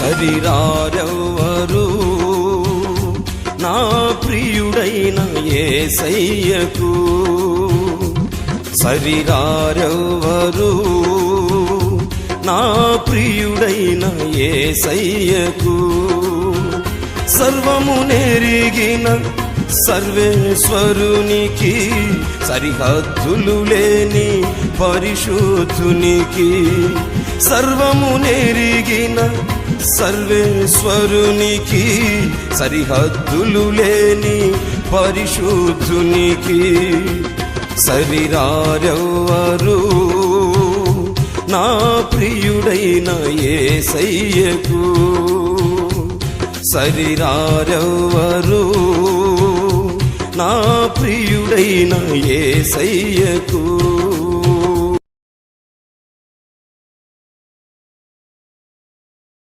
సరిరారెవ్వరు నా ప్రియుడైన యేసయ్యకు. సరిరారెవ్వరు నా ప్రియుడైన యేసయ్యకు. సర్వము నెరిగిన సర్వేశ్వరునికి, సరిహద్దులు లేని పరిశుద్ధునికి. సర్వము నెరిగిన సర్వేశ్వరునికి, సరిహద్దులు లేని పరిశుద్ధునికి. సరిరారెవ్వరు నా ప్రియుడైన యేసయ్యకు. సరిరారెవ్వరు నా ప్రియుడైన యేసయ్యకు.